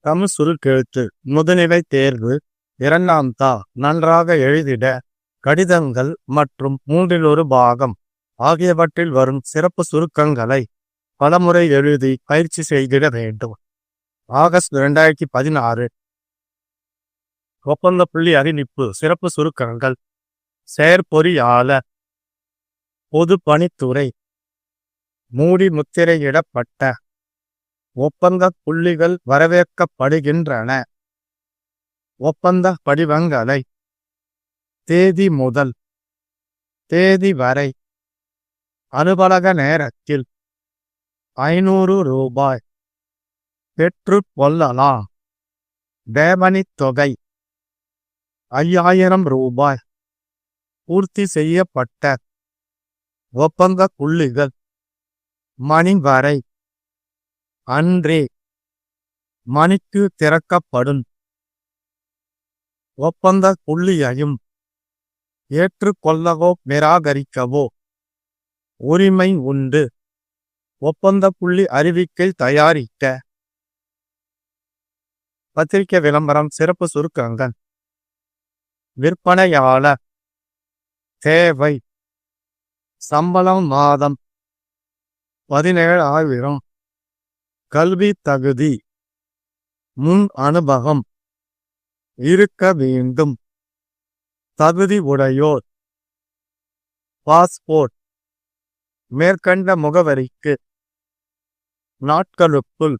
தமிழ் சுருக்கெழுத்து முதுநிலை தேர்வு 2ஆம் தா நன்றாக எழுதிட கடிதங்கள் மற்றும் 1/3 பாகம் ஆகியவற்றில் வரும் சிறப்பு சுருக்கங்களை பலமுறை எழுதி பயிற்சி செய்திட வேண்டும். ஆகஸ்ட் 2016. ஒப்பந்த புள்ளி அறிவிப்பு. சிறப்பு சுருக்கங்கள். செயற்பொறியாளர், பொதுப்பணித்துறை, மூடி முத்திரையிடப்பட்ட ஒப்பந்த புள்ளிகள் வரவேற்கப்படுகின்றன. ஒப்பந்த படிவங்களை தேதி முதல் தேதி வரை அலுவலக நேரத்தில் 500 ரூபாய் பெற்றுக் கொள்ளலாம். தேவனித் தொகை 5000 ரூபாய். பூர்த்தி செய்யப்பட்ட ஒப்பந்த புள்ளிகள் மணி வரை அன்றே மணிக்கு திறக்கப்படும். ஒப்பந்த புள்ளியையும் ஏற்றுக்கொள்ளவோ நிராகரிக்கவோ உரிமை உண்டு. ஒப்பந்த புள்ளி அறிவிக்கை தயாரிக்க பத்திரிகை விளம்பரம். சிறப்பு சுருக்கங்கள். விற்பனையாளர் தேவை. சம்பளம் மாதம் 17,000. கல்வி தகுதி முன் அனுபவம் இருக்க வேண்டும். தகுதி உடையோர் பாஸ்போர்ட் மேற்கண்ட முகவரிக்கு நாட்களுக்குள்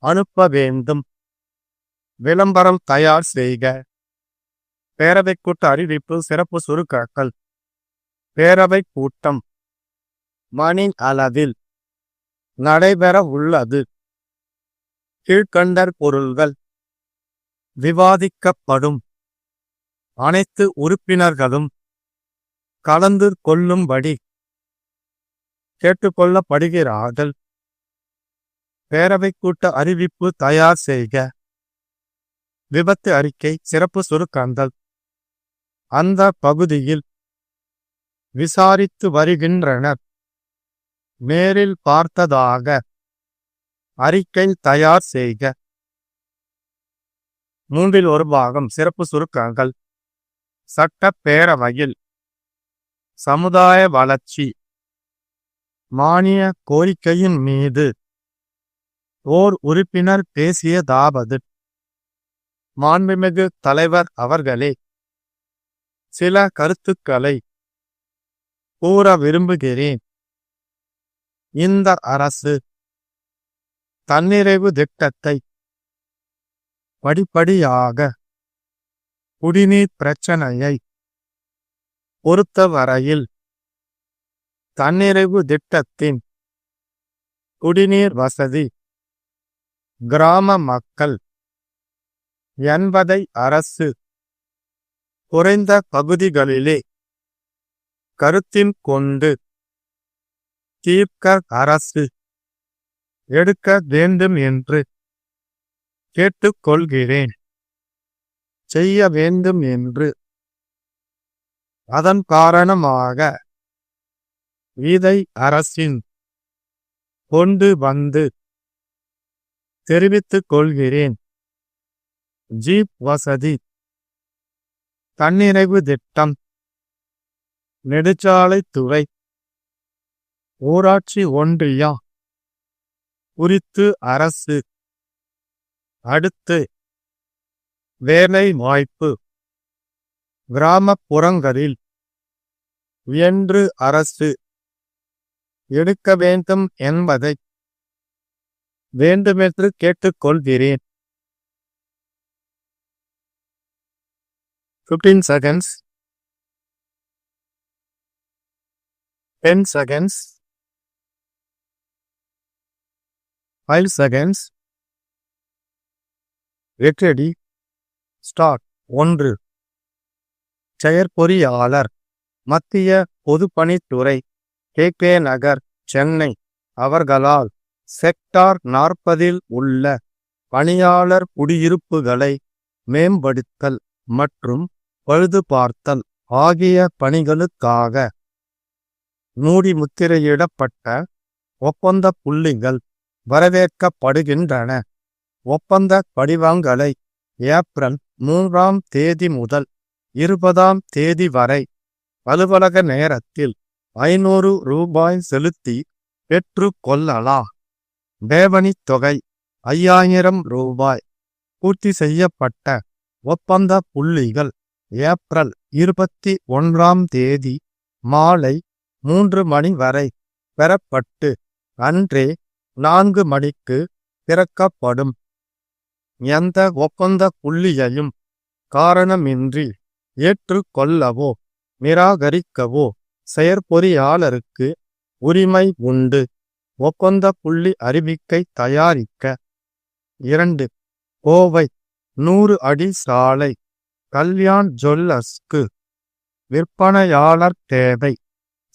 அனுப்ப வேண்டும். விளம்பரம் தயார் செய்க. பேரவை கூட்ட அறிவிப்பு. சிறப்பு சுருக்கங்கள். பேரவை கூட்டம் மணி அளவில் நடைபெற உள்ளது. கீழ்கண்ட பொருள்கள் விவாதிக்கப்படும். அனைத்து உறுப்பினர்களும் கலந்து கொள்ளும்படி கேட்டுக்கொள்ளப்படுகிறார்கள். பேரவை கூட்ட அறிவிப்பு தயார் செய்க. விபத்து அறிக்கை. சிறப்பு சுருக்கங்கள். அந்த பகுதியில் விசாரித்து வருகின்றனர். நேரில் பார்த்ததாக அறிக்கை தயார் செய்க. 1/3 பாகம். சிறப்பு சுருக்கங்கள். சட்டப்பேரவையில் சமுதாய வளர்ச்சி மானிய கோரிக்கையின் மீது ஓர் உறுப்பினர் பேசியதாவது: மாண்புமிகு தலைவர் அவர்களே, சில கருத்துக்களை கூற விரும்புகிறேன். இந்த அரசு தன்னிறைவு திட்டத்தை படிப்படியாக குடிநீர் பிரச்சனையை பொறுத்தவரையில் தன்னிறைவு திட்டத்தின் குடிநீர் வசதி கிராம மக்கள் என்பதை அரசு குறைந்த பகுதிகளிலே கருத்தில் கொண்டு தீர்க்க அரசு எடுக்க வேண்டும் என்று கேட்டுக்கொள்கிறேன். செய்ய வேண்டும் என்று அதன் காரணமாக இதை அரசின் கொண்டு வந்து தெரிவித்துக் கொள்கிறேன். ஜீப் வசதி தன்னிறைவு திட்டம் நெடுஞ்சாலைத்துறை ஊராட்சி ஒன்றியா குறித்து அரசு அடுத்து வேலை வாய்ப்பு கிராமப்புறங்களில் என்று அரசு எடுக்க வேண்டும் என்பதை வேண்டுமென்று கேட்டுக்கொள்கிறேன். 15 seconds. 10 seconds. 5 seconds. Get ready. Start. 1. செயற்பொறியாளர், மத்திய பொதுப்பணித்துறை, KK நகர், சென்னை அவர்களால் செக்டார் 40 உள்ள பணியாளர் குடியிருப்புகளை மேம்படுத்தல் மற்றும் பழுது பார்த்தல் ஆகிய பணிகளுக்காக மூடி முத்திரையிடப்பட்ட ஒப்பந்த புள்ளிகள் வரவேற்கப்படுகின்றன. ஒப்பந்த படிவங்களை ஏப்ரல் 3ஆம் தேதி முதல் 20ஆம் தேதி வரை அலுவலக நேரத்தில் 500 ரூபாய் செலுத்தி பெற்று கொள்ளலாம். தேவணித் தொகை 5000 ரூபாய். பூர்த்தி செய்யப்பட்ட ஒப்பந்த புள்ளிகள் ஏப்ரல் 21ஆம் தேதி மாலை 3 மணி வரை பெறப்பட்டு அன்றே 4 மணிக்கு திறக்கப்படும். எந்த ஒப்பந்த புள்ளியையும் காரணமின்றி ஏற்றுக்கொள்ளவோ நிராகரிக்கவோ செயற்பொறியாளருக்கு உரிமை உண்டு. ஒப்பந்த புள்ளி அறிவிக்கை தயாரிக்க 2. கோவை 100 அடி சாலை கல்யாண் ஜுவல்லர்ஸ்க்கு விற்பனையாளர் தேவை.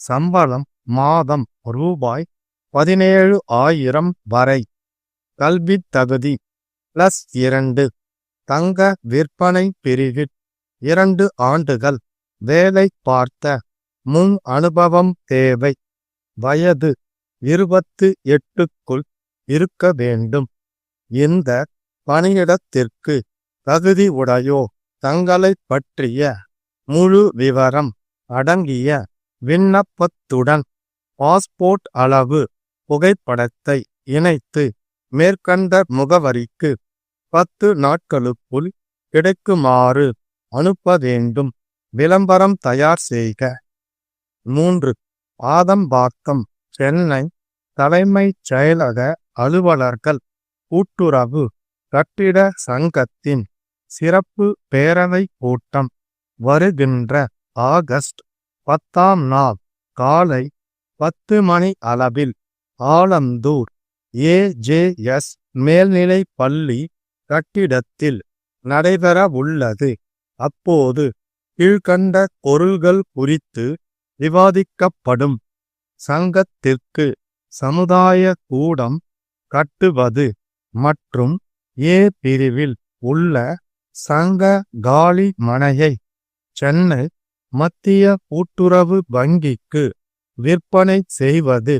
சம்பளம் மாதம் ரூபாய் 17,000 வரை. கல்வி தகுதி +2. தங்க விற்பனை பிரிவில் 2 ஆண்டுகள் வேலை பார்த்த முன் அனுபவம் தேவை. வயது 28க்குள் இருக்க வேண்டும். இந்த பணியிடத்திற்கு தகுதி உடையோ தங்களை பற்றிய முழு விவரம் அடங்கிய விண்ணப்பத்துடன் பாஸ்போர்ட் அளவு புகைப்படத்தை இணைத்து மேற்கண்ட முகவரிக்கு 10 நாட்களுக்குள் கிடைக்குமாறு அனுப்ப வேண்டும். விளம்பரம் தயார் செய்க. 3. ஆதம்பாக்கம் சென்னை தலைமைச் செயலக அலுவலர்கள் கூட்டுறவு கட்டிட சங்கத்தின் சிறப்பு பேரவை கூட்டம் வருகின்ற ஆகஸ்ட் 10ஆம் நாள் காலை 10 மணி அளவில் ஆலந்தூர் ஏஜேஎஸ் மேல்நிலைப் பள்ளி கட்டிடத்தில் நடைபெறவுள்ளது. அப்போது கீழ்கண்ட பொருள்கள் குறித்து விவாதிக்கப்படும். சங்கத்திற்கு சமுதாய கூடம் கட்டுவது மற்றும் ஏ பிரிவில் உள்ள சங்க காலி மனையை சென்னை மத்திய கூட்டுறவு வங்கிக்கு விற்பனை செய்வது.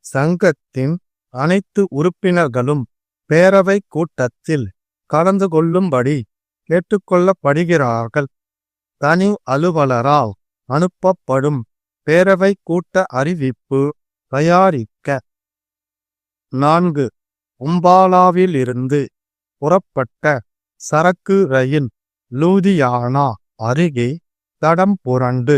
சங்கத்தின் அனைத்து உறுப்பினர்களும் பேரவை கூட்டத்தில் கலந்து கொள்ளும்படி கேட்டுக்கொள்ளப்படுகிறார்கள். தனி அலுவலரால் அனுப்பப்படும் பேரவை கூட்ட அறிவிப்பு தயாரிக்க 4. உம்பாலாவிலிருந்து புறப்பட்ட சரக்கு ரயில் லூதியானா அருகே தடம் புரண்டு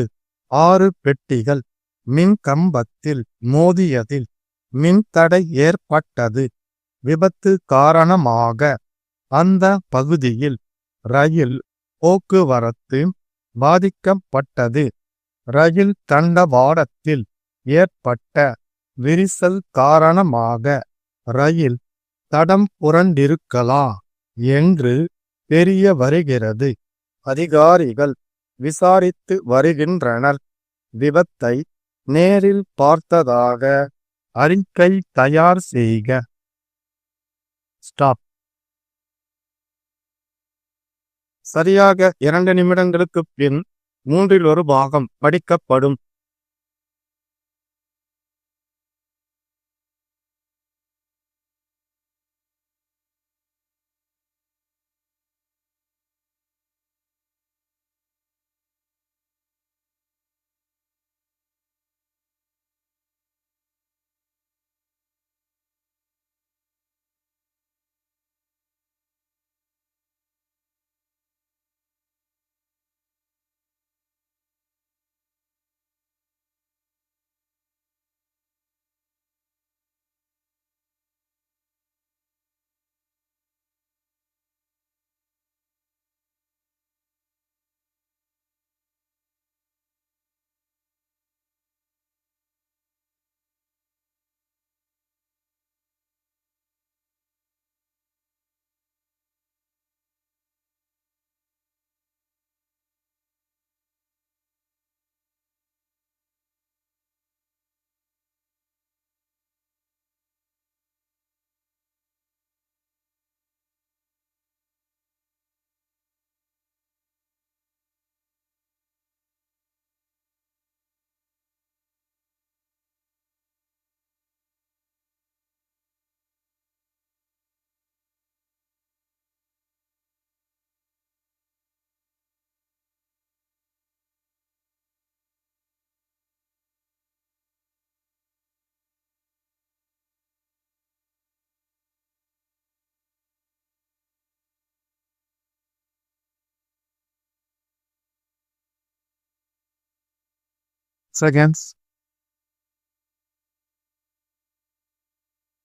6 பெட்டிகள் மின் கம்பத்தில் மோதியதில் மின்தடை ஏற்பட்டது. விபத்து காரணமாக அந்த பகுதியில் ரயில் போக்குவரத்து பாதிக்கப்பட்டது. ரயில் தண்டவாளத்தில் ஏற்பட்ட விரிசல் காரணமாக ரயில் தடம் புரண்டிருக்கலாம் என்று தெரிய வருகிறது. அதிகாரிகள் விசாரித்து வருகின்றனர். விபத்தை நேரில் பார்த்ததாக அறிக்கை தயார் செய்க. ஸ்டாப். சரியாக 2 நிமிடங்களுக்குப் பின் 1/3 பாகம் படிக்கப்படும். seconds,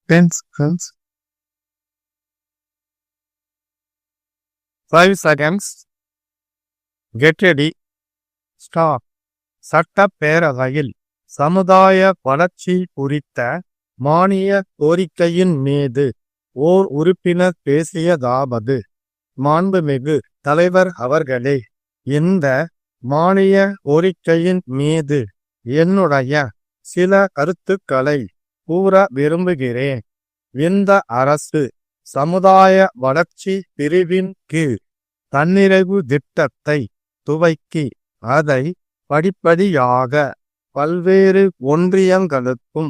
10 seconds, 5 seconds, get ready, stop. சட்டப்பேரவையில் சமுதாய வளர்ச்சி குறித்த மானிய கோரிக்கையின் மீது ஓர் உறுப்பினர் பேசியதாவது: மாண்புமிகு தலைவர் அவர்களே, இந்த மானிய கோரிக்கையின் மீது என்னுடைய சில கருத்துக்களை கூற விரும்புகிறேன். இந்த அரசு சமுதாய வளர்ச்சி பிரிவின் கீழ் தன்னிறைவு திட்டத்தை துவக்கி அதை படிப்படியாக பல்வேறு ஒன்றியங்களுக்கும்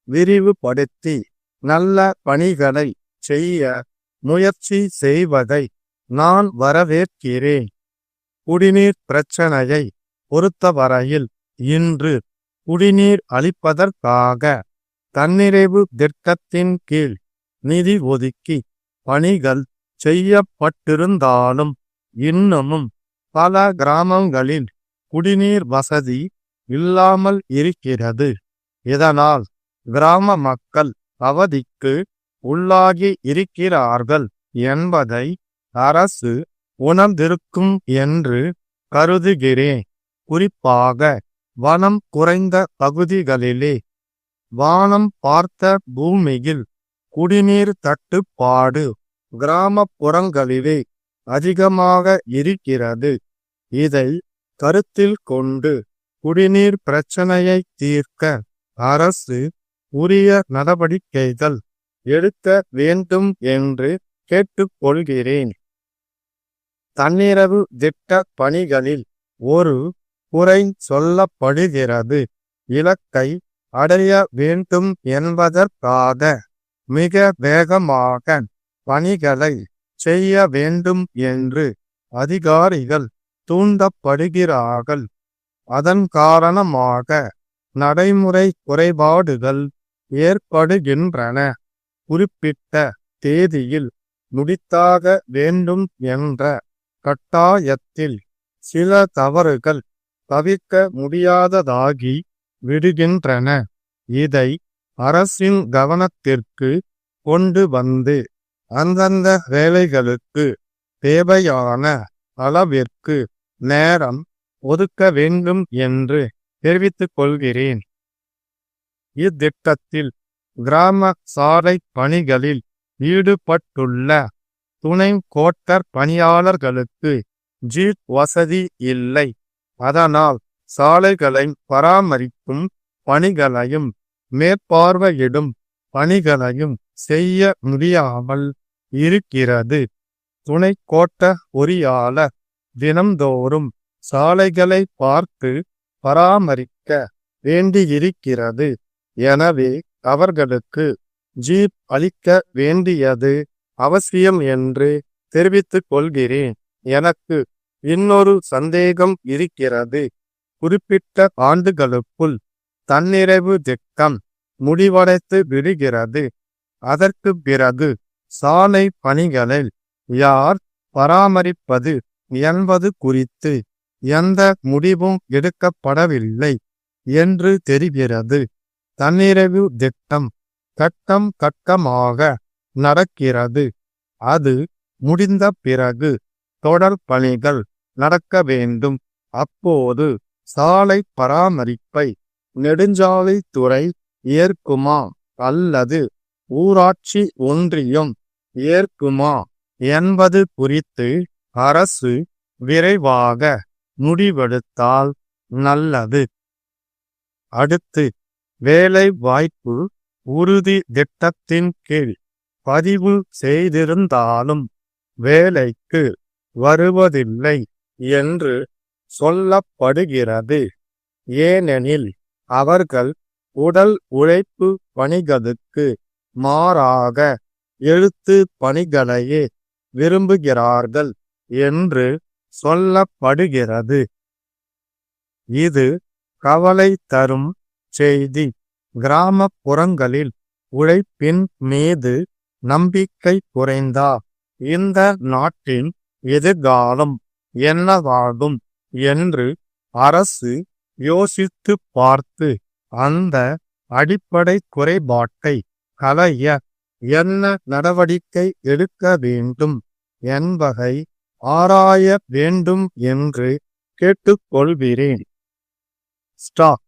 விரிவுபடுத்தி நல்ல பணிகளை செய்ய முயற்சி செய்வதை நான் வரவேற்கிறேன். குடிநீர் பிரச்சனையை பொறுத்தவரையில் இன்று குடிநீர் அளிப்பதற்காக தன்னிறைவு திட்டத்தின் கீழ் நிதி ஒதுக்கி பணிகள் செய்யப்பட்டிருந்தாலும் இன்னமும் பல கிராமங்களில் குடிநீர் வசதி இல்லாமல் இருக்கிறது. இதனால் கிராம மக்கள் அவதிக்கு உள்ளாகி இருக்கிறார்கள் என்பதை அரசு உணர்ந்திருக்கும் என்று கருதுகிறேன். குறிப்பாக வனம் குறைந்த பகுதிகளிலே வானம் பார்த்த பூமியில் குடிநீர் தட்டுப்பாடு கிராமப்புறங்களிலே அதிகமாக இருக்கிறது. இதை கருத்தில் கொண்டு குடிநீர் பிரச்சனையை தீர்க்க அரசு உரிய நடவடிக்கைகள் எடுக்க வேண்டும் என்று கேட்டுக்கொள்கிறேன். தன்னிறைவு திட்ட பணிகளில் ஒரு குறை சொல்லப்படுகிறது. இலக்கை அடைய வேண்டும் என்பதற்காக மிக வேகமாக பணிகளை செய்ய வேண்டும் என்று அதிகாரிகள் தூண்டப்படுகிறார்கள். அதன் காரணமாக நடைமுறை குறைபாடுகள் ஏற்படுகின்றன. குறிப்பிட்ட தேதியில் முடித்தாக வேண்டும் என்ற கட்டாயத்தில் சில தவறுகள் தவிர்க்க முடியாததாகி விடுகின்றன. இதை அரசின் கவனத்திற்கு கொண்டு வந்து அந்தந்த வேலைகளுக்கு தேவையான அளவிற்கு நேரம் ஒதுக்க வேண்டும் என்று தெரிவித்துக் கொள்கிறேன். இத்திட்டத்தில் கிராம சாலை பணிகளில் ஈடுபட்டுள்ள துணை கோட்டர் பணியாளர்களுக்கு ஜீப் வசதி இல்லை. அதனால் சாலைகளை பராமரிக்கும் பணிகளையும் மேற்பார்வையிடும் பணிகளையும் செய்ய முடியாமல் இருக்கிறது. துணை கோட்ட பொறியாளர் தினம்தோறும் சாலைகளை பார்த்து பராமரிக்க வேண்டியிருக்கிறது. எனவே அவர்களுக்கு ஜீப் அளிக்க வேண்டியது அவசியம் என்று தெரிவித்துக் கொள்கிறேன். எனக்கு இன்னொரு சந்தேகம் இருக்கிறது. குறிப்பிட்ட ஆண்டுகளுக்குள் தன்னிறைவு திட்டம் முடிவடைந்து விடுகிறது. அதற்கு பிறகு சாலை பணிகளை யார் பராமரிப்பது என்பது குறித்து எந்த முடிவும் எடுக்கப்படவில்லை என்று தெரிகிறது. தன்னிறைவு திட்டம் கட்டம் கட்டமாக நடக்கிறது. அது முடிந்த பிறகு தொடர் பணிகள் நடக்க வேண்டும். அப்போது சாலை பராமரிப்பை நெடுஞ்சாலைத்துறை ஏற்குமா அல்லது ஊராட்சி ஒன்றியம் ஏற்குமா என்பது குறித்து அரசு விரைவாக முடிவெடுத்தால் நல்லது. அடுத்து, வேலை வாய்ப்பு உறுதி திட்டத்தின் கீழ் பதிவு செய்திருந்தாலும் வேலைக்கு வருவதில்லை என்று சொல்லப்படுகிறது. ஏனெனில் அவர்கள் உடல் உழைப்பு பணிகளுக்கு மாறாக எழுத்து பணிகளையே விரும்புகிறார்கள் என்று சொல்லப்படுகிறது. இது கவலை தரும் செய்தி. கிராமப்புறங்களில் உழைப்பின் மீது நம்பிக்கை குறைந்தா இந்த நாட்டின் எதிர்காலம் என்னவாகும் என்று அரசு யோசித்துப் பார்த்து அந்த அடிப்படை குறைபாட்டை களைய என்ன நடவடிக்கை எடுக்க வேண்டும் என்பதை ஆராய வேண்டும் என்று கேட்டுக்கொள்கிறேன். ஸ்டாப்.